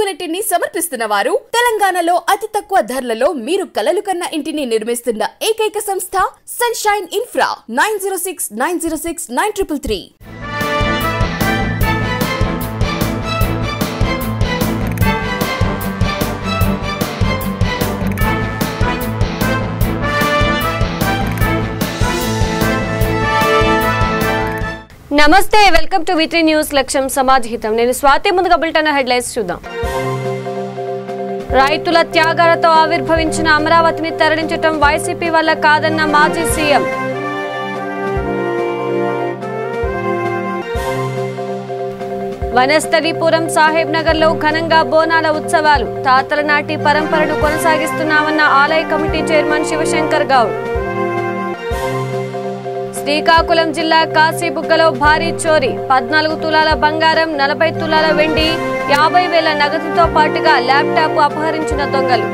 Unit ని సమర్పిస్తున్న వారు తెలంగాణలో అతి తక్కువ ధరలలో మీరు కలలు కన్న ఇంటిని నిర్మిస్తున్న ఏకైక సంస్థ సన్షైన్ ఇన్ఫ్రా 9069069333. నమస్తే, వెల్కమ్ టు V3 న్యూస్. లక్ష్యం సమాజ్ హితం. నేను స్వాతి. ముందుగా బులెటిన్ హెడ్లైన్స్ చూద్దాం. రైతుల త్యాగాలతో ఆవిర్భవించిన అమరావతిని తరలించడం వైసీపీ వల్ల కాదన్న మాజీ సీఎం. వనస్థలిపురం సాహెబ్ నగర్ లో ఘనంగా బోనాల ఉత్సవాలు. తాతల నాటి పరంపరను కొనసాగిస్తున్నామన్న ఆలయ కమిటీ చైర్మన్ శివశంకర్ గౌడ్. శ్రీకాకుళం జిల్లా కాశీబుగ్గలో భారీ చోరీ. 14 తులాల బంగారం, 40 తులాల వెండి, 50,000 నగదుతో పాటుగా ల్యాప్టాప్ అపహరించిన దొంగలు.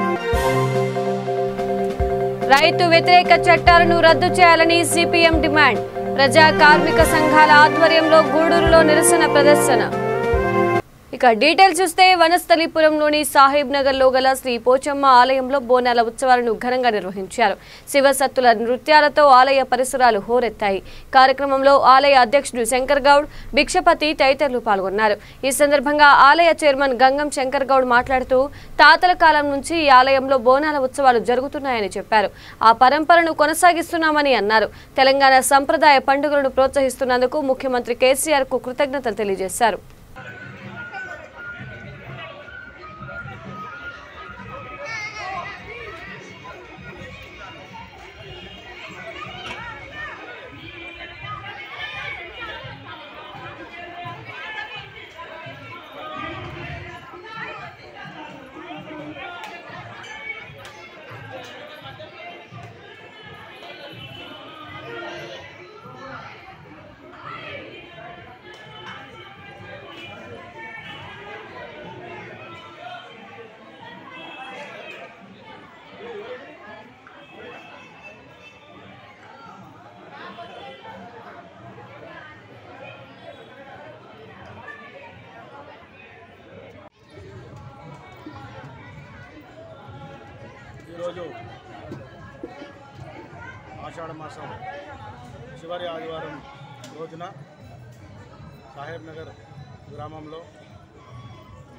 రైతు వ్యతిరేక చట్టాలను రద్దు చేయాలని సిపిఎం డిమాండ్. ప్రజా కార్మిక సంఘాల ఆధ్వర్యంలో గూడూరులో నిరసన ప్రదర్శన. ఇక డీటెయిల్స్ చూస్తే, వనస్థలిపురంలోని సాహెబ్ నగర్ లో గల శ్రీ పోచమ్మ ఆలయంలో బోనాల ఉత్సవాలను ఘనంగా నిర్వహించారు. శివసత్తుల నృత్యాలతో ఆలయ పరిసరాలు హోరెత్తాయి. కార్యక్రమంలో ఆలయ అధ్యక్షుడు శంకర్ గౌడ్, భిక్షపతి తదితరులు పాల్గొన్నారు. ఈ సందర్భంగా ఆలయ చైర్మన్ గంగం శంకర్ గౌడ్ మాట్లాడుతూ, తాతల కాలం నుంచి ఈ ఆలయంలో బోనాల ఉత్సవాలు జరుగుతున్నాయని చెప్పారు. ఆ పరంపరను కొనసాగిస్తున్నామని అన్నారు. తెలంగాణ సంప్రదాయ పండుగలను ప్రోత్సహిస్తున్నందుకు ముఖ్యమంత్రి కేసీఆర్ కు కృతజ్ఞతలు తెలియజేశారు. ఈరోజు ఆషాఢ మాసం చివరి ఆదివారం రోజున సాహెబ్ నగర్ గ్రామంలో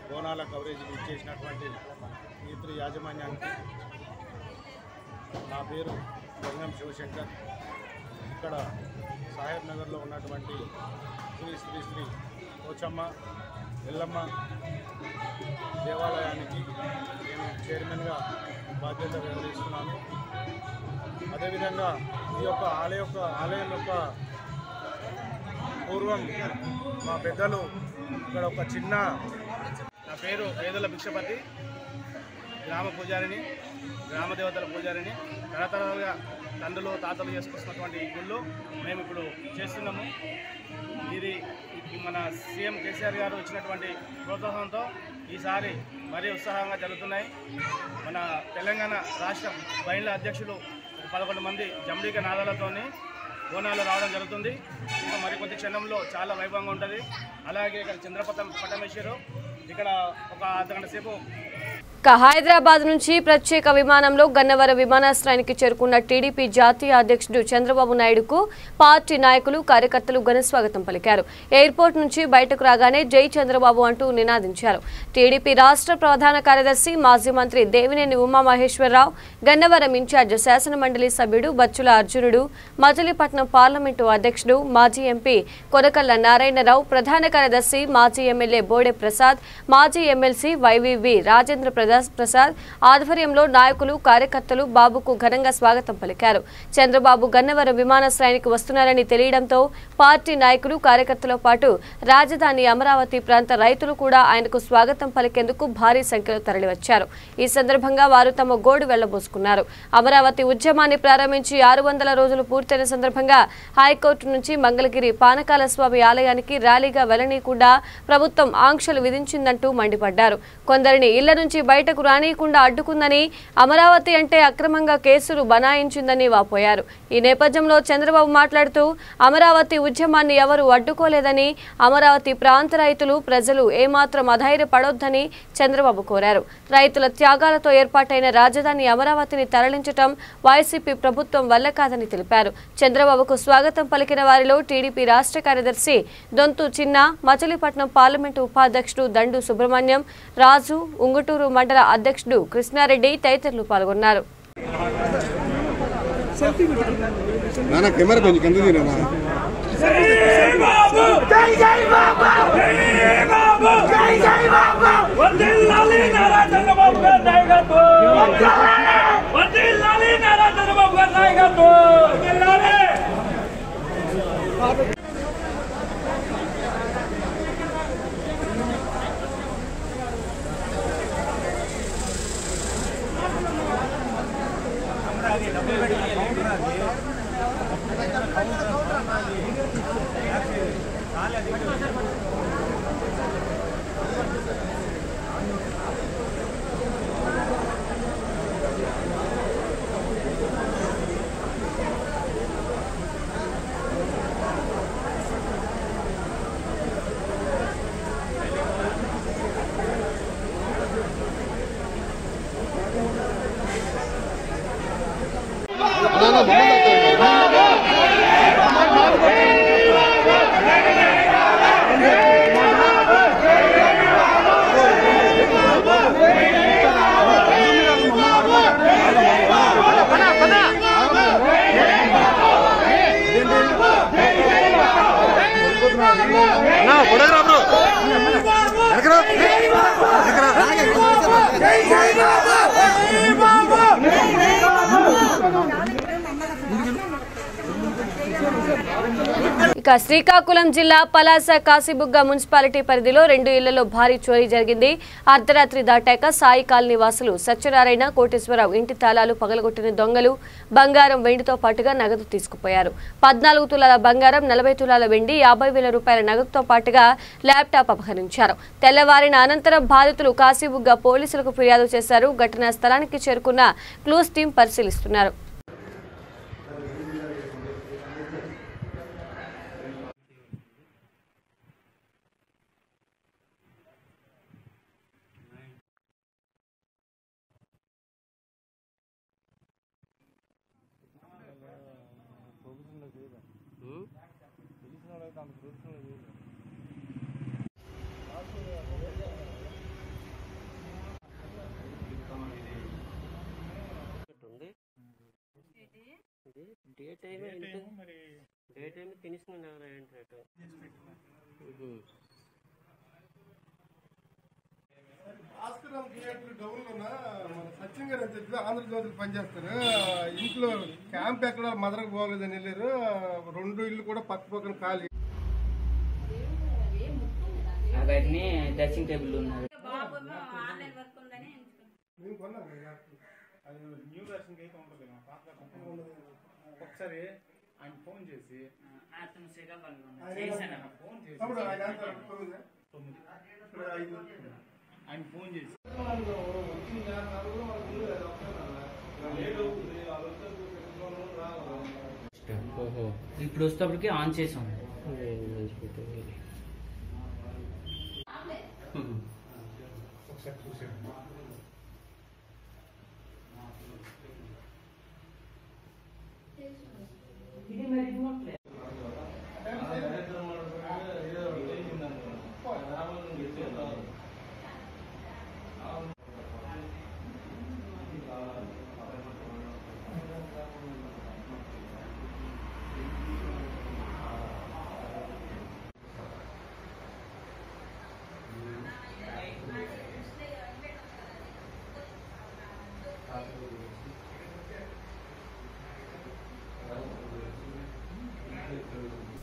బోనాల కవరేజీకి ఇచ్చేసినటువంటి V3 యాజమాన్యానికి నా పేరు గంగం శివశంకర్. ఇక్కడ సాహెబ్ నగర్లో ఉన్నటువంటి శ్రీ పోచమ్మ ఎల్లమ్మ దేవాలయానికి నేను చైర్మన్గా బాధ్యత నిర్వహిస్తున్నాను. అదేవిధంగా ఈ యొక్క ఆలయం యొక్క పూర్వం మా పెద్దలు ఇక్కడ ఒక చిన్న, నా పేరు పేదల భిక్షపతి, గ్రామ పూజారిని, గ్రామ దేవతల పూజారిని. తరతరాలుగా తండ్రులు తాతలు చేసుకొస్తున్నటువంటి ఈ గుళ్ళు మేము ఇప్పుడు చేస్తున్నాము. ఇది మన సీఎం కేసీఆర్ గారు ఇచ్చినటువంటి ప్రోత్సాహంతో ఈసారి మరీ ఉత్సాహంగా జరుగుతున్నాయి. మన తెలంగాణ రాష్ట్ర మహిళా అధ్యక్షులు 11 మంది జంబిక నాదాలతో బోనాలు రావడం జరుగుతుంది. ఇంకా మరికొద్ది క్షణంలో చాలా వైభవంగా ఉంటుంది. అలాగే ఇక్కడ పట్టమేశ్వరు ఇక్కడ ఒక అర్ధగంట సేపు. హైదరాబాద్ నుంచి ప్రత్యేక విమానంలో గన్నవరం విమానాశ్రయానికి చేరుకున్న టీడీపీ జాతీయ అధ్యక్షుడు చంద్రబాబు నాయుడుకు పార్టీ నాయకులు, కార్యకర్తలు ఘనస్వాగతం పలికారు. ఎయిర్పోర్ట్ నుంచి బయటకు రాగానే జై చంద్రబాబు అంటూ నినాదించారు. టీడీపీ రాష్ట్ర ప్రధాన కార్యదర్శి, మాజీ మంత్రి దేవినేని ఉమామహేశ్వరరావు, గన్నవరం ఇన్ఛార్జ్ శాసనమండలి సభ్యుడు బచ్చుల అర్జునుడు, మచిలీపట్నం పార్లమెంటు అధ్యక్షుడు, మాజీ ఎంపీ కొనకళ్ళ నారాయణరావు, ప్రధాన కార్యదర్శి, మాజీ ఎమ్మెల్యే బోడే ప్రసాద్, మాజీ ఎమ్మెల్సీ వైవీవి రాజేంద్ర ప్రసాద్ ఆధ్వర్యంలో నాయకులు, కార్యకర్తలు బాబుకు ఘనంగా స్వాగతం పలికారు. చంద్రబాబు గన్నవరం విమానాశ్రయానికి వస్తున్నారని తెలియడంతో పార్టీ నాయకులు, కార్యకర్తలతో పాటు రాజధాని అమరావతి ప్రాంత రైతులు కూడా ఆయనకు స్వాగతం పలికేందుకు భారీ సంఖ్యలో తరలివచ్చారు. ఈ సందర్భంగా వారు తమ గోడు వెళ్లబోసుకున్నారు. అమరావతి ఉద్యమాన్ని ప్రారంభించి 600 రోజులు పూర్తయిన సందర్భంగా హైకోర్టు నుంచి మంగళగిరి పానకాల స్వామి ఆలయానికి ర్యాలీగా వెళ్లనీయకుండా ప్రభుత్వం ఆంక్షలు విధించిందంటూ మండిపడ్డారు. కొందరిని ఇళ్ల నుంచి బయట బయటకు రానియకుండా అడ్డుకుందని, అమరావతి అంటే అక్రమంగా కేసులు బనాయించిందని వాపోయారు. ఈ నేపథ్యంలో చంద్రబాబు మాట్లాడుతూ అమరావతి ఉద్యమాన్ని ఎవరూ అడ్డుకోలేదని, అమరావతి ప్రాంత రైతులు ప్రజలు ఏమాత్రం అధైర్యపడొద్దని చంద్రబాబు కోరారు. రైతుల త్యాగాలతో ఏర్పాటైన రాజధాని అమరావతిని తరలించడం వైసీపీ ప్రభుత్వం వల్ల కాదని తెలిపారు. చంద్రబాబుకు స్వాగతం పలికిన వారిలో టీడీపీ రాష్ట్ర కార్యదర్శి దొంతు చిన్న, మచిలీపట్నం పార్లమెంటు ఉపాధ్యక్షుడు దండు సుబ్రహ్మణ్యం రాజు, ఉంగుటూరు మండల అధ్యక్షుడు కృష్ణారెడ్డి తదితరులు పాల్గొన్నారు. ఇక శ్రీకాకుళం జిల్లా పలాస కాశీబుగ్గ మున్సిపాలిటీ పరిధిలో 2 ఇళ్లలో భారీ చోరీ జరిగింది. అర్ధరాత్రి దాటాక సాయి కాలనీ వాసులు సత్యనారాయణ, కోటేశ్వరరావు ఇంటి తాళాలు పగలగొట్టిన దొంగలు బంగారం, వెండితో పాటుగా నగదు తీసుకుపోయారు. 14 తులాల బంగారం, 40 తులాల వెండి, 50,000 రూపాయల నగదుతో పాటుగా ల్యాప్టాప్ అపహరించారు. తెల్లవారిన అనంతరం బాధితులు కాశీబుగ్గ పోలీసులకు ఫిర్యాదు చేశారు. ఘటనా స్థలానికి చేరుకున్న క్లూస్ టీం పరిశీలిస్తున్నారు. ఆంధ్రజ్యోతిలో పనిచేస్తారు. ఇంట్లో క్యాంప్ ఎక్కడ మదరకు పోలేదని వెళ్ళారు. 2 ఇళ్ళు కూడా పక్క పక్కన ఖాళీ. డ్రెస్సింగ్ టేబుల్ ఉన్నారు. ఒకసారి ఆయన ఫోన్ చేసి ఇప్పుడు వచ్చేటప్పటికి ఆన్ చేసాం. ఒకసారి చూసాను.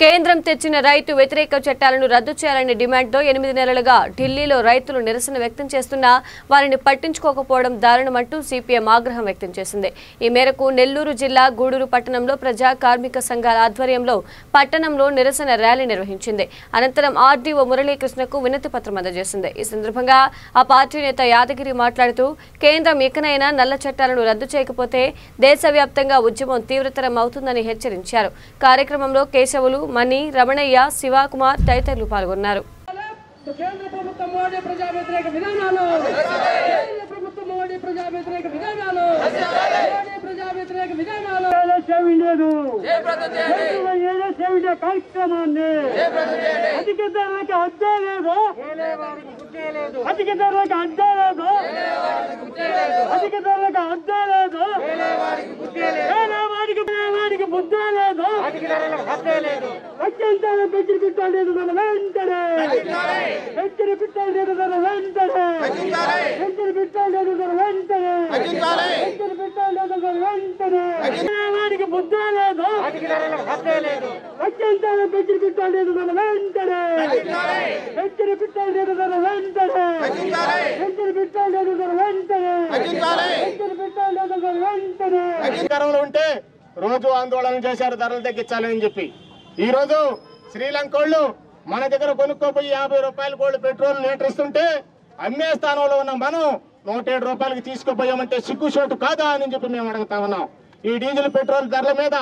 కేంద్రం తెచ్చిన రైతు వ్యతిరేక చట్టాలను రద్దు చేయాలనే డిమాండ్తో 8 నెలలుగా ఢిల్లీలో రైతులు నిరసన వ్యక్తం చేస్తున్నా వారిని పట్టించుకోకపోవడం దారుణమంటూ సిపిఎం ఆగ్రహం వ్యక్తం చేసింది. ఈ మేరకు నెల్లూరు జిల్లా గూడూరు పట్టణంలో ప్రజా కార్మిక సంఘాల ఆధ్వర్యంలో పట్టణంలో నిరసన ర్యాలీ నిర్వహించింది. అనంతరం ఆర్డీఓ మురళీకృష్ణకు వినతి పత్రం అందజేసింది. ఈ సందర్భంగా ఆ పార్టీ నేత యాదగిరి మాట్లాడుతూ కేంద్రం ఇకనైనా నల్ల చట్టాలను రద్దు చేయకపోతే దేశవ్యాప్తంగా ఉద్యమం తీవ్రతరం అవుతుందని హెచ్చరించారు. కార్యక్రమంలో కేశవులు, మణి, రమణయ్య, శివకుమార్ తదితరులు పాల్గొన్నారు. కేంద్ర ప్రభుత్వం మోడీ ప్రజా వ్యతిరేక విధానాలు, కేంద్ర ప్రభుత్వం మోడీ ప్రజా వ్యతిరేక విధానాలు, మోడీ ప్రజా వ్యతిరేక విధానాలు కార్యక్రమాన్ని అధిక ధరలకు అడ్డే లేదు, అధిక ధరలకు అడ్డే లేదు, అధిక ధరలకు అడ్డే లేదు, వాడికి బుద్ధే లేదు, అత్యంత పెంచిన పెట్టలేదు వెంటనే, పెంచిన పెట్టలేదు వెంటనే, పెంచిన పెట్టలేదు వెంటనే, పెంచిన పెట్టలేదు వెంటనే, వాడికి బుద్ధే లేదు, అత్యంత పెంచిన పెట్టలేదు వెంటనే, పెంచిన పెట్టలేదు వెంటనే, పెంచిన పెట్టలేదు వెంటనే, పెంచిన పెట్టలేదు వెంటనే. అధికారంలో ఉంటే రోజు ఆందోళన చేశారు ధరలు తగ్గించాలని చెప్పి. ఈ రోజు శ్రీలంక వాళ్ళు మన దగ్గర కొనుక్కోపోయి 50 రూపాయల గోల్డ్ పెట్రోల్ లీటర్ ఇస్తుంటే అమ్మే స్థానంలో ఉన్న మనం 107 రూపాయలకి తీసుకుపోయామంటే సిగ్గుచోటు కాదా అని చెప్పి మేము అడుగుతా ఉన్నాం. ఈ డీజిల్ పెట్రోల్ ధరల మీద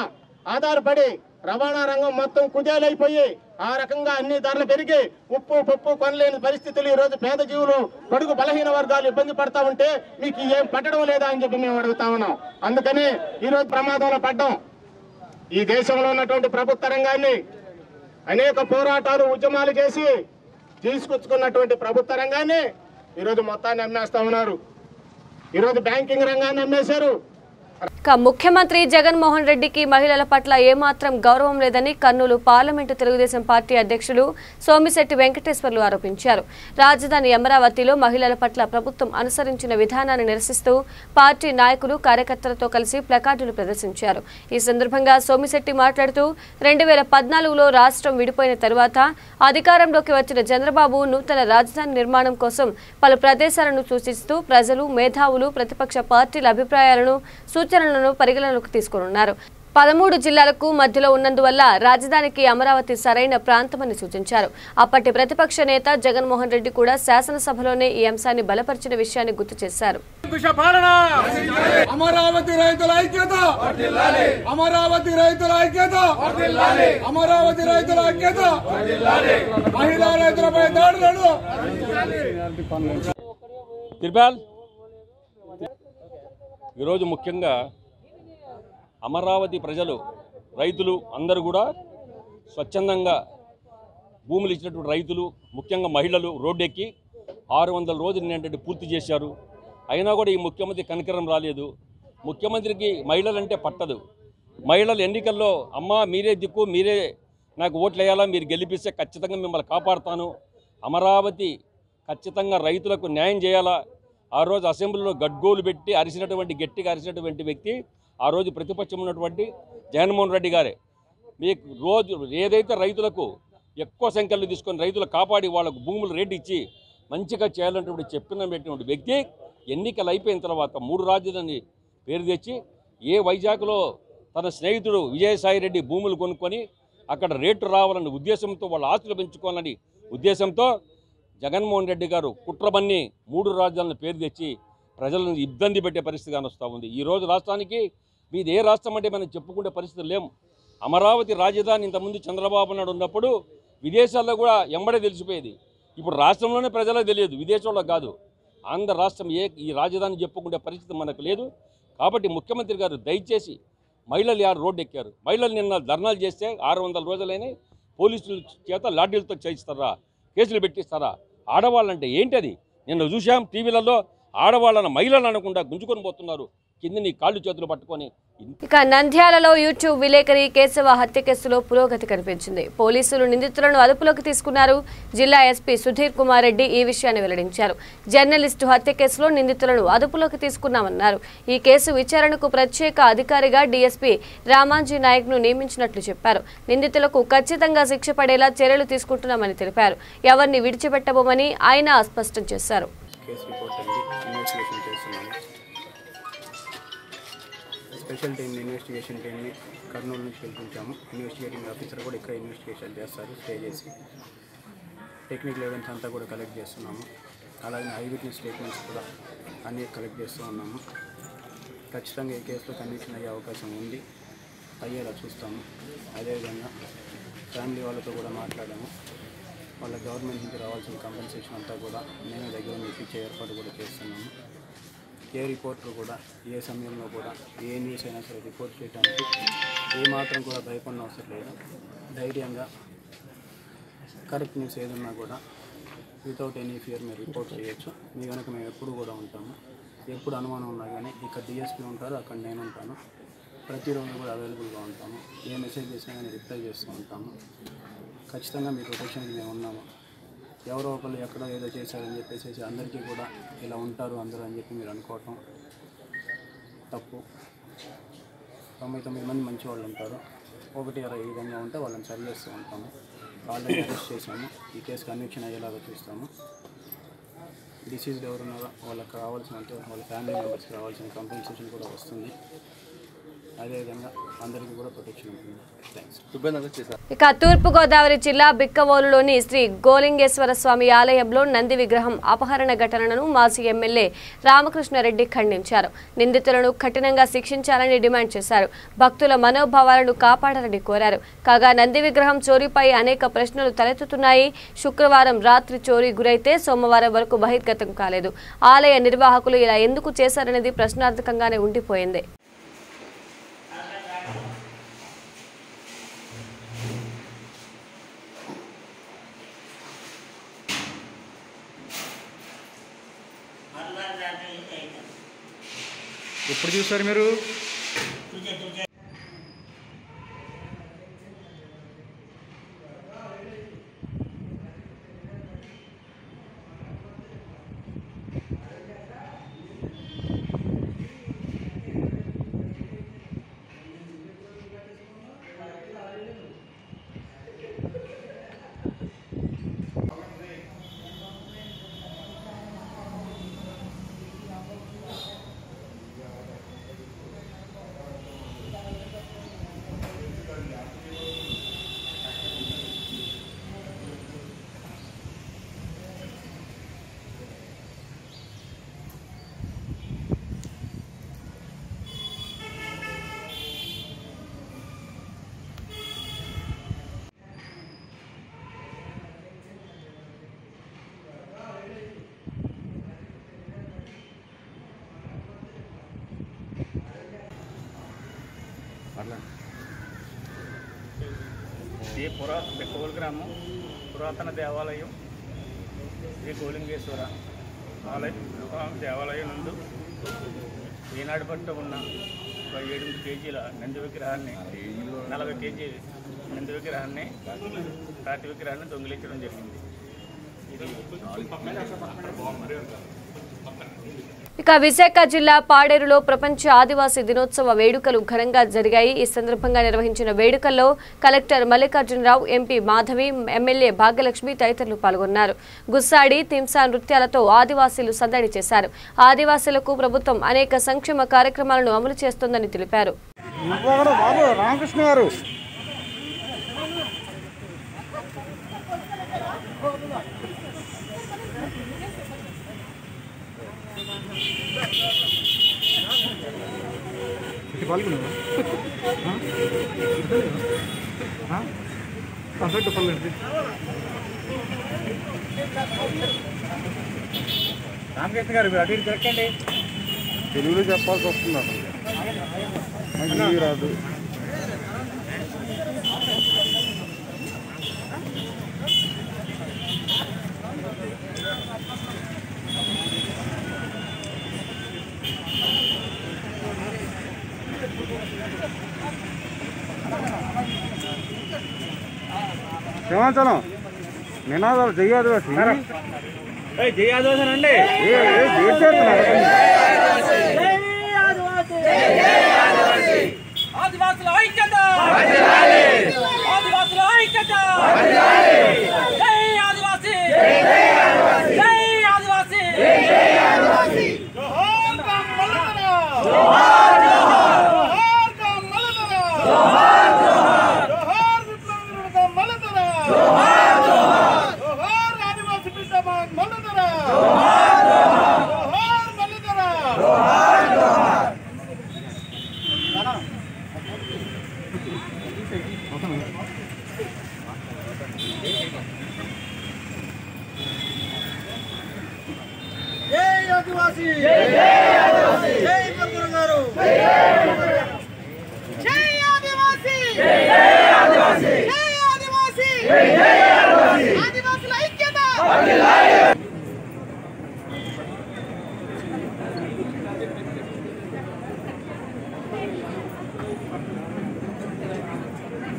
ఆధారపడి రవాణా రంగం మొత్తం కుదేలైపోయి ఆ రకంగా అన్ని ధరలు పెరిగి ఉప్పు పప్పు కొనలేని పరిస్థితులు ఈ రోజు పేద జీవులు, బడుగు బలహీన వర్గాలు ఇబ్బంది పడతా ఉంటే మీకు ఏం పట్టడం లేదా అని చెప్పి మేము అడుగుతా ఉన్నాం. అందుకని ఈ రోజు ప్రమాదంలో పడ్డాం. ఈ దేశంలో ఉన్నటువంటి ప్రభుత్వ రంగాన్ని అనేక పోరాటాలు, ఉద్యమాలు చేసి తీసుకొచ్చుకున్నటువంటి ప్రభుత్వ రంగాన్ని ఈరోజు మొత్తాన్ని అమ్మేస్తా ఉన్నారు. ఈరోజు బ్యాంకింగ్ రంగాన్ని అమ్మేశారు. ముఖ్యమంత్రి జగన్మోహన్ రెడ్డికి మహిళల పట్ల ఏమాత్రం గౌరవం లేదని కర్నూలు పార్లమెంటు తెలుగుదేశం పార్టీ అధ్యక్షులు సోమిశెట్టి వెంకటేశ్వర్లు ఆరోపించారు. రాజధాని అమరావతిలో మహిళల పట్ల ప్రభుత్వం అనుసరించిన విధానాన్ని నిరసిస్తూ పార్టీ నాయకులు, కార్యకర్తలతో కలిసి ప్లకార్డులు ప్రదర్శించారు. ఈ సందర్భంగా సోమిశెట్టి మాట్లాడుతూ 2014లో రాష్ట్రం విడిపోయిన తరువాత అధికారంలోకి వచ్చిన చంద్రబాబు నూతన రాజధాని నిర్మాణం కోసం పలు ప్రదేశాలను సూచిస్తూ ప్రజలు, మేధావులు, ప్రతిపక్ష పార్టీల అభిప్రాయాలను, సూచనలను పరిగణలోకి తీసుకున్నారు. 13 జిల్లాలకు మధ్యలో ఉన్నందువల్ల రాజధానికి అమరావతి సరైన ప్రాంతమని సూచించారు. అప్పటి ప్రతిపక్ష నేత జగన్మోహన్ రెడ్డి కూడా శాసనసభలోనే ఈ అంశాన్ని బలపరిచిన విషయాన్ని గుర్తు చేశారు. అమరావతి రైతుల ఐక్యత, అమరావతి రైతుల ఐక్యత, అమరావతి రైతుల ఐక్యత, మహిళా రైతులపై దాడులను ఈరోజు ముఖ్యంగా అమరావతి ప్రజలు, రైతులు అందరూ కూడా స్వచ్ఛందంగా భూములు ఇచ్చినటువంటి రైతులు, ముఖ్యంగా మహిళలు రోడ్డెక్కి 600 రోజులు నిండి పూర్తి చేశారు. అయినా కూడా ఈ ముఖ్యమంత్రి కనికరం రాలేదు. ముఖ్యమంత్రికి మహిళలంటే పట్టదు. మహిళలు ఎన్నికల్లో అమ్మ మీరే దిక్కు, మీరే నాకు ఓట్లు వేయాలా, మీరు గెలిపిస్తే ఖచ్చితంగా మిమ్మల్ని కాపాడుతాను, అమరావతి ఖచ్చితంగా రైతులకు న్యాయం చేయాలా. ఆ రోజు అసెంబ్లీలో గడ్గోలు పెట్టి గట్టిగా అరిచినటువంటి వ్యక్తి ఆ రోజు ప్రతిపక్షం ఉన్నటువంటి జగన్మోహన్ రెడ్డి గారే. మీకు రోజు ఏదైతే రైతులకు ఎక్కువ సంఖ్యలో తీసుకొని రైతులు కాపాడి వాళ్ళకు భూములు రేటు ఇచ్చి మంచిగా చేయాలంటే చెప్పినటువంటి వ్యక్తి ఎన్నికలు అయిపోయిన తర్వాత 3 రాజధాని పేరు తెచ్చి వైజాగ్లో తన స్నేహితుడు విజయసాయిరెడ్డి భూములు కొనుక్కొని అక్కడ రేటు రావాలనే ఉద్దేశంతో, వాళ్ళ ఆస్తులు పెంచుకోవాలని ఉద్దేశంతో జగన్మోహన్ రెడ్డి గారు కుట్రబన్ని 3 రాజధానుల పేరు తెచ్చి ప్రజలను ఇబ్బంది పెట్టే పరిస్థితి కానొస్తూ ఉంది. ఈరోజు రాష్ట్రానికి మీది ఏ రాష్ట్రం అంటే మనం చెప్పుకునే పరిస్థితి లేము. అమరావతి రాజధాని ఇంతకుముందు చంద్రబాబు నాయుడు ఉన్నప్పుడు విదేశాల్లో కూడా ఎంబడే తెలిసిపోయేది. ఇప్పుడు రాష్ట్రంలోనే ప్రజలకు తెలియదు, విదేశంలో కాదు. ఆంధ్ర రాష్ట్రం ఈ రాజధాని చెప్పుకునే పరిస్థితి మనకు లేదు. కాబట్టి ముఖ్యమంత్రి గారు దయచేసి మహిళలు యారు రోడ్డు ఎక్కారు, మహిళలు నిన్న ధర్నాలు చేస్తే 600 రోజులైనా పోలీసుల చేత లాఠీలతో చేయిస్తారా, కేసులు పెట్టిస్తారా? ఆడవాళ్ళంటే ఏంటది? నిన్న చూసాం టీవీలలో, ఆడవాళ్ళను మహిళలు అనకుండా గుంజుకొని పోతున్నారు. కిందిని కాళ్ళు చేతులు పట్టుకొని ఇక నంద్యాలలో యూట్యూబ్ విలేకరి కేశవ హత్య కేసులో పురోగతి కనిపించింది. పోలీసులు నిందితులను అదుపులోకి తీసుకున్నారు. జిల్లా ఎస్పీ సుధీర్ కుమార్ రెడ్డి ఈ విషయాన్ని వెల్లడించారు. జర్నలిస్టు హత్య కేసులో నిందితులను అదుపులోకి తీసుకున్నామన్నారు. ఈ కేసు విచారణకు ప్రత్యేక అధికారిగా డీఎస్పీ రామాంజీ నాయక్ ను నియమించినట్లు చెప్పారు. నిందితులకు ఖచ్చితంగా శిక్ష పడేలా చర్యలు తీసుకుంటున్నామని తెలిపారు. ఎవరిని విడిచిపెట్టబోమని ఆయన స్పష్టం చేశారు. స్పెషల్ టీమ్ ఇన్వెస్టిగేషన్ టీమ్ని కర్నూలు నుంచి పిలిపించాము. ఇన్వెస్టిగేటింగ్ ఆఫీసర్ కూడా ఇక్కడ ఇన్వెస్టిగేషన్ చేస్తారు. స్టే చేసి టెక్నికల్ ఎవిడెన్స్ అంతా కూడా కలెక్ట్ చేస్తున్నాము. అలాగే ఐ విట్నెస్ స్టేట్మెంట్స్ కూడా అన్నీ కలెక్ట్ చేస్తూ ఉన్నాము. ఖచ్చితంగా ఈ కేసులో కన్విక్షన్ అయ్యే అవకాశం ఉంది, అయ్యేలా చూస్తాము. అదేవిధంగా ఫ్యామిలీ వాళ్ళతో కూడా మాట్లాడాము. వాళ్ళ గవర్నమెంట్ నుంచి రావాల్సిన కంపెన్సేషన్ అంతా కూడా మేము దగ్గర ఇప్పించే ఏర్పాటు కూడా చేస్తున్నాము. ఏ రిపోర్టర్ కూడా ఏ సమయంలో కూడా ఏ న్యూస్ అయినా సరే రిపోర్ట్ చేయడానికి ఏమాత్రం కూడా భయపడిన అవసరం లేదు. ధైర్యంగా కరెక్ట్ న్యూస్ ఏదన్నా కూడా వితౌట్ ఎనీ ఫియర్ మీరు రిపోర్ట్ చేయొచ్చు. మీ వెనక మేము ఎప్పుడు కూడా ఉంటాము. ఎప్పుడు అనుమానం ఉన్నా కానీ ఇక్కడ డిఎస్పీ ఉంటారు, అక్కడ నేను ఉంటాను. ప్రతిరోజు కూడా అవైలబుల్గా ఉంటాము. ఏ మెసేజ్ చేసినా కానీ రిప్లై చేస్తూ ఉంటాము. ఖచ్చితంగా మీ ప్రొటెక్షన్కి మేము ఉన్నాము. ఎవరో ఒకళ్ళు ఎక్కడో ఏదో చేశారని చెప్పేసి అందరికీ కూడా ఇలా ఉంటారు అందరూ అని చెప్పి మీరు అనుకోవటం తప్పు. 99 మంది మంచి వాళ్ళు ఉంటారు, 1-2 ఈ విధంగా ఉంటే వాళ్ళని సరి చేస్తూ ఉంటాము. ఆల్రెడీ అరెస్ట్ చేసాము. ఈ కేసు కన్విక్షన్ అయ్యేలాగా చూస్తాము. డిసీజ్డ్ ఎవరున్నారో వాళ్ళకి కావాల్సిన వాళ్ళ ఫ్యామిలీ మెంబర్స్కి రావాల్సిన కంపెన్సేషన్ కూడా వస్తుంది. అదేవిధంగా అందరికీ కూడా ప్రొటెక్షన్ ఉంటుంది. ఇక తూర్పుగోదావరి జిల్లా బిక్కవోలులోని శ్రీ గోలింగేశ్వర స్వామి ఆలయంలో నంది విగ్రహం అపహరణ ఘటనను మాజీ ఎమ్మెల్యే రామకృష్ణారెడ్డి ఖండించారు. నిందితులను కఠినంగా శిక్షించాలని డిమాండ్ చేశారు. భక్తుల మనోభావాలను కాపాడాలని కోరారు. కాగా నంది విగ్రహం చోరీపై అనేక ప్రశ్నలు తలెత్తుతున్నాయి. శుక్రవారం రాత్రి చోరీ గురైతే సోమవారం వరకు బహిర్గతం కాలేదు. ఆలయ నిర్వాహకులు ఇలా ఎందుకు చేశారనేది ప్రశ్నార్థకంగానే ఉండిపోయింది. ఎప్పుడు చూస్తారు మీరు? ఈ బిక్కవోలు గ్రామం పురాతన దేవాలయం శ్రీ గోలింగేశ్వర దేవాలయం నందు ఈనాడు పట్టు ఉన్న 7 కేజీల నంది విగ్రహాన్ని 40 కేజీ నంది విగ్రహాన్ని రాతి విగ్రహాన్ని దొంగిలించడం జరిగింది. ఇక విశాఖ జిల్లా పాడేరులో ప్రపంచ ఆదివాసీ దినోత్సవ వేడుకలు ఘనంగా జరిగాయి. ఈ సందర్భంగా నిర్వహించిన వేడుకల్లో collector Mallikarjunarao, MP Madhavi, MLA Bhagyalakshmi తదితరులు పాల్గొన్నారు. గుస్సాడి, తింసా నృత్యాలతో ఆదివాసీలు సందడి చేశారు. ఆదివాసీలకు ప్రభుత్వం అనేక సంక్షేమ కార్యక్రమాలను అమలు చేస్తోందని తెలిపారు. రామకృష్ణ గారు అటు ఇటు తిరగండి. తెలుగులో చెప్పాల్సి వస్తుంది అసలు రాదు. సింహాచలం నినాదాలు జై ఆదివాసి జై ఆదివాసి అండి ఆదివాసుల ఐక్యత ఆదివాసుల ఐక్యత జై ఆదివాసి జై ఆదివాసి జోహార్ మల్లదర జోహార్ జోహార్ మల్లదర జోహార్ జోహార్ విప్లవ మల్లదర జోహార్ జోహార్ ఆదివాసి బిడ్డమాన్ మల్లదర జోహార్ జోహార్ మల్లదర జోహార్ జోహార్ జై ఆదివాసి జై ఆదివాసి జై పరమగారు జై ఆదివాసి జై ఆదివాసి జై ఆదివాసి జై ఆదివాసి ఆదివాసుల ఐక్యత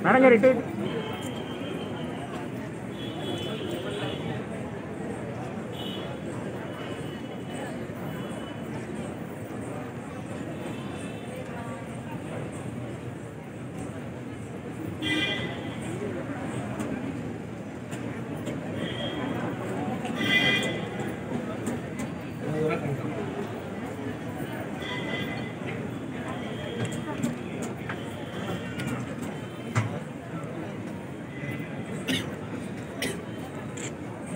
మేడం గారు ఇటు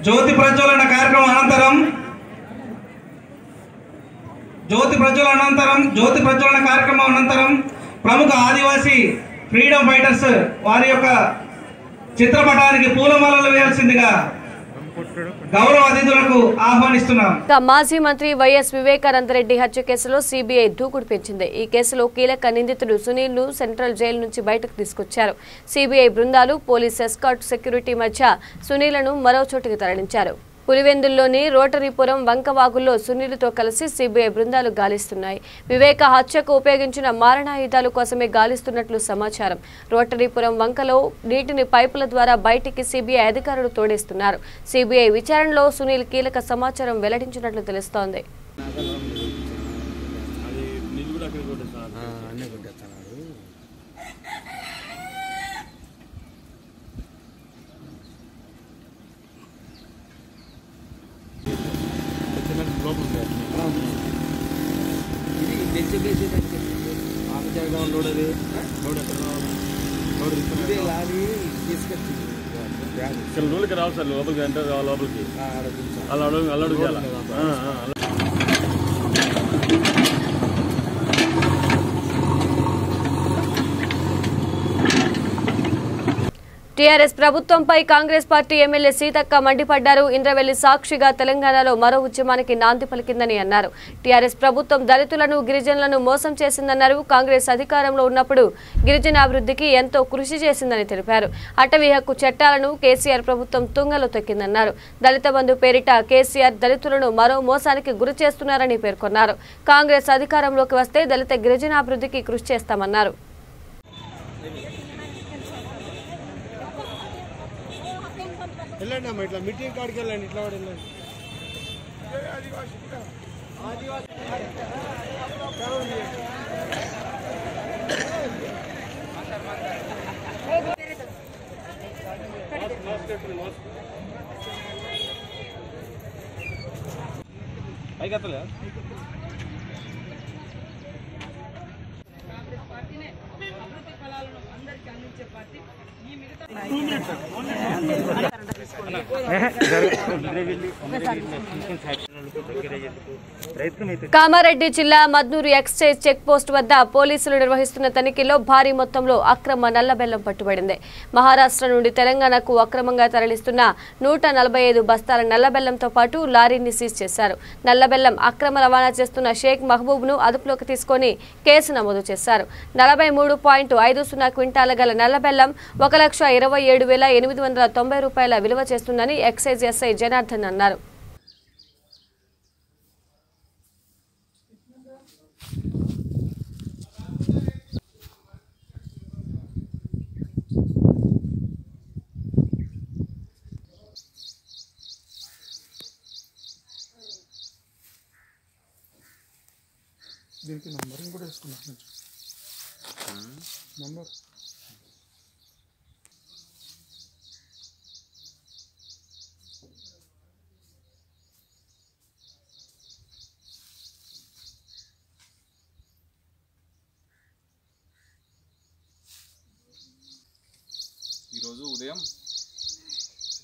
జ్యోతి ప్రజ్వలన కార్యక్రమం అనంతరం జ్యోతి ప్రజ్వలన కార్యక్రమం అనంతరం ప్రముఖ ఆదివాసీ ఫ్రీడమ్ ఫైటర్స్ వారి యొక్క చిత్రపటానికి పూలమాలలు వేయాల్సిందిగా గౌరవ అతిథులకు ఆహ్వానిస్తున్నాం. మాజీ మంత్రి వైఎస్ వివేకానందరెడ్డి హత్య కేసులో సిబిఐ దూకుడు పెంచింది. ఈ కేసులో కీలక నిందితుడు సునీల్ ను సెంట్రల్ జైలు నుంచి బయటకు తీసుకొచ్చారు. సిబిఐ బృందాలు పోలీస్ ఎస్కార్ట్ సెక్యూరిటీ మధ్య సునీలను మరో చోటికి తరలించారు. పులివెందుల్లోని రోటరీపురం వంకవాగుల్లో సునీల్తో కలిసి సిబిఐ బృందాలు గాలిస్తున్నాయి. వివేక హత్యకు ఉపయోగించిన మారణాయుధాల కోసమే గాలిస్తున్నట్లు సమాచారం. రోటరీపురం వంకలో నీటిని పైపుల ద్వారా బయటికి సిబిఐ అధికారులు తోడేస్తున్నారు. సిబిఐ విచారణలో సునీల్ కీలక సమాచారం వెల్లడించినట్లు తెలుస్తోంది. లోపలికి రావు సార్, లోపలికి అంటే లోపలికి అలా అల్లడు చేయాలి. టీఆర్ఎస్ ప్రభుత్వంపై కాంగ్రెస్ పార్టీ ఎమ్మెల్యే సీతక్క మండిపడ్డారు. ఇంద్రవెల్లి సాక్షిగా తెలంగాణలో మరో ఉద్యమానికి నాంది పలికిందని అన్నారు. టీఆర్ఎస్ ప్రభుత్వం దళితులను గిరిజనులను మోసం చేసిందన్నారు. కాంగ్రెస్ అధికారంలో ఉన్నప్పుడు గిరిజనాభివృద్ధికి ఎంతో కృషి చేసిందని తెలిపారు. అటవీ హక్కు చట్టాలను కేసీఆర్ ప్రభుత్వం తుంగలో తొక్కిందన్నారు. దళిత బంధు పేరిట కేసీఆర్ దళితులను మరో మోసానికి గురి చేస్తున్నారని పేర్కొన్నారు. కాంగ్రెస్ అధికారంలోకి వస్తే దళిత గిరిజనాభివృద్ధికి కృషి చేస్తామన్నారు. వెళ్ళండి అమ్మ, ఇట్లా మీటింగ్ కాడికి వెళ్ళండి, ఇట్లా కూడా వెళ్ళండి. పైకెత్తలే కామారెడ్డి జిల్లా మద్నూరు ఎక్స్చేంజ్ చెక్ పోస్ట్ వద్ద పోలీసులు నిర్వహిస్తున్న తనిఖీలో భారీ మొత్తంలో అక్రమ నల్లబెల్లం పట్టుబడింది. మహారాష్ట్ర నుండి తెలంగాణకు అక్రమంగా తరలిస్తున్న 145 బస్తాల నల్లబెల్లంతో పాటు లారీని సీజ్ చేశారు. నల్లబెల్లం అక్రమ రవాణా చేస్తున్న షేక్ మహబూబ్ ను అదుపులోకి తీసుకుని కేసు నమోదు చేశారు. 43.50 క్వింటాల గల నల్లబెల్లం 1,27,890 రూపాయల విలువ చేస్తుందని ఎక్సైజ్ ఎస్ఐ జనార్దన్ అన్నారు. దీనికి నంబరింగ్ కూడా వేసుకున్నాను నంబర్ ఈరోజు ఉదయం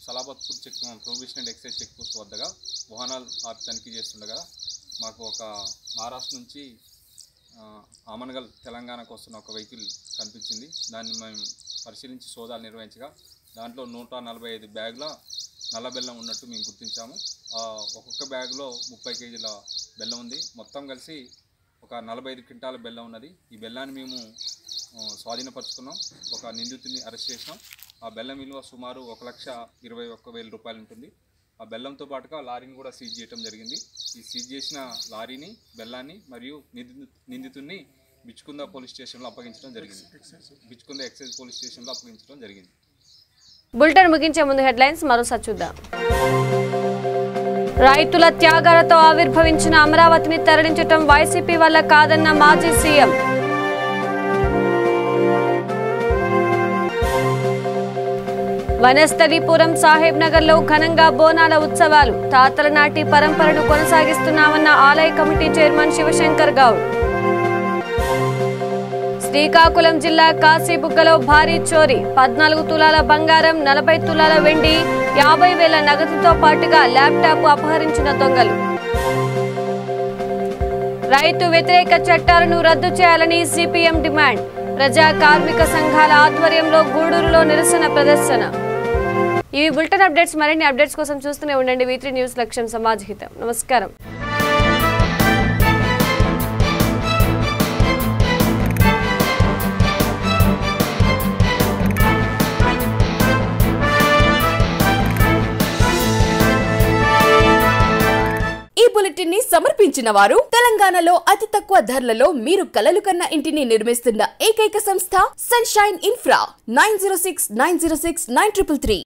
Salabatpur prohibition and excise check post వద్దగా వాహనాలు ఆపి తనిఖీ చేస్తుండగా మాకు ఒక మహారాష్ట్ర నుంచి ఆమన్గల్ తెలంగాణకు వస్తున్న ఒక వెహికల్ కనిపించింది. దాన్ని మేము పరిశీలించి సోదాలు నిర్వహించగా దాంట్లో 145 బ్యాగుల నల్ల బెల్లం ఉన్నట్టు మేము గుర్తించాము. ఒక్కొక్క బ్యాగులో 30 కేజీల బెల్లం ఉంది. మొత్తం కలిసి ఒక 45 క్వింటాల బెల్లం ఉన్నది. ఈ బెల్లాన్ని మేము స్వాధీనపరుచుకున్నాం. ఒక నిందితుడిని అరెస్ట్ చేసినాం. ఆ బెల్లం విలువ సుమారు 1,21,000 రూపాయలు ఉంటుంది. ఆ బెల్లంతో పాటుగా లారీని కూడా సీజ్ చేయడం జరిగింది. ఈ సీజ్ చేసిన లారీని, బెల్లాన్ని మరియు నిందితుడిని బిచ్చుకుంద పోలీస్ స్టేషన్లో అప్పగించడం జరిగింది. బిచ్చుకుంద ఎక్సైజ్ పోలీస్ స్టేషన్లో అప్పగించడం జరిగింది. బులెటిన్ ముగించే ముందు హెడ్లైన్స్ మరోసారి చూద్దాం. రైతుల త్యాగాలతో ఆవిర్భవించిన అమరావతిని తరలించడం వైసీపీ వల్ల కాదన్న మాజీ సీఎం. వనస్థలీపురం సాహెబ్ నగర్ లో ఘనంగా బోనాల ఉత్సవాలు. తాతల నాటి పరంపరను కొనసాగిస్తున్నామన్న ఆలయ కమిటీ చైర్మన్ శివశంకర్ గౌడ్. శ్రీకాకుళం జిల్లా కాశీబుగ్గలో భారీ చోరీ. 14 తులాల బంగారం, 40 తులాల వెండి, 50,000 నగదుతో పాటుగా ల్యాప్టాప్ అపహరించిన దొంగలు. రైతు వ్యతిరేక చట్టాలను రద్దు చేయాలని సిపిఎం డిమాండ్. ప్రజా కార్మిక సంఘాల ఆధ్వర్యంలో గూడూరులో నిరసన ప్రదర్శన. ఇవి బులెటిన్ అప్డేట్స్. మరిన్ని అప్డేట్స్ కోసం చూస్తూనే ఉండండి V3 న్యూస్. లక్ష్యం సమాజహితం. నమస్కారం. ఈ బులెటిన్ ని సమర్పించిన వారు తెలంగాణలో అతి తక్కువ ధరలలో మీరు కలలు కన్న ఇంటిని నిర్మిస్తున్న ఏకైక సంస్థ సన్షైన్ ఇన్ఫ్రా. 9069069333.